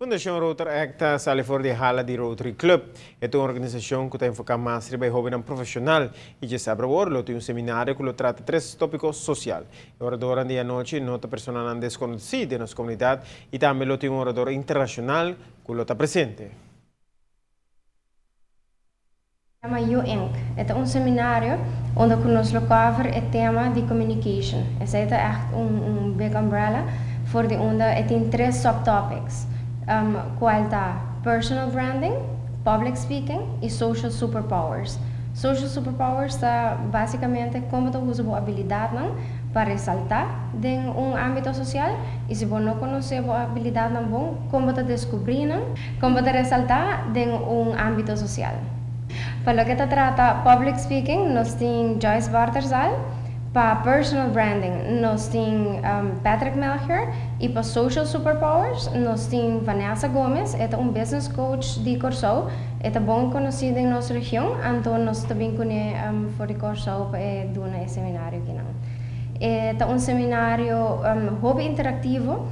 Fundação Rotary Act sale for de hala de Rotary Club. É uma organização que tem focado mais em jovens profissional e já sabe agora tem um seminário que trata três tópicos sociais. O orador de noite nota personal desconhecida na comunidade e também tem um orador internacional que está presente. Chama U-Inc. É um seminário onde nós cover o tema de communication. Esse é echt big umbrella voor de onda tem três subtopics. Qual está personal branding, public speaking e social superpowers. Social superpowers está basicamente como tu usa a habilidade para ressaltar em âmbito social e se você não conhece a habilidade bom, como tu descobrir, como tu ressaltar em âmbito social. Para o que se trata public speaking, nós temos Joyce Bartersal. Para personal branding, nós temos Patrick Melchior. E para social superpowers, nós temos Vanessa Gomes. É business coach de Corsou. É bem conhecido em nossa região. Então, nós também conhecemos for de Corsou para dar um seminário aqui. É seminário hobby interativo.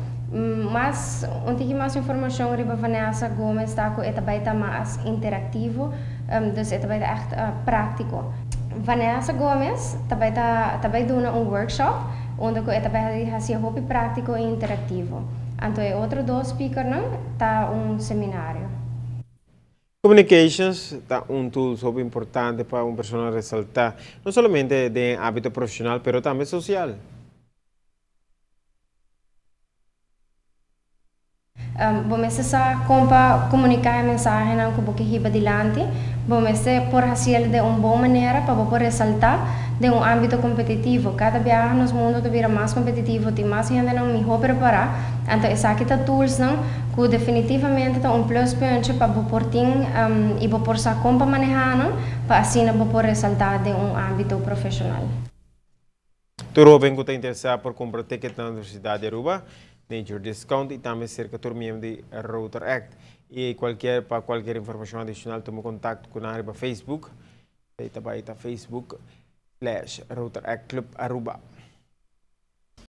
Mas, onde mais informação sobre Vanessa Gomes, é mais interativo. Dus het is echt prático. Vanessa Gomes também dá workshop onde é fazer hobby prático e interativo. Então, outro dois speakers tá seminário. Communications é tool super importante para uma pessoa ressaltar, não somente de hábito profissional, mas também social. Vamos comunicar a mensagem que você quer adiante. Vamos por fazer de uma boa maneira para você ressaltar de âmbito competitivo. Cada vez no mundo está mais competitivo, tem mais gente não melhor preparar. Então, essa aqui tá tools que definitivamente é plus ponto para você ter e você saber como manejar para assim você ressaltar de âmbito profissional. Tu Robin, que está interessado por comprar ticket na Universidade de Aruba, Nature Discount e também cerca de membro de Rotary Act. E para qualquer informação adicional, tome contato com a Facebook. Aí está Facebook /Rotary Act Club Aruba.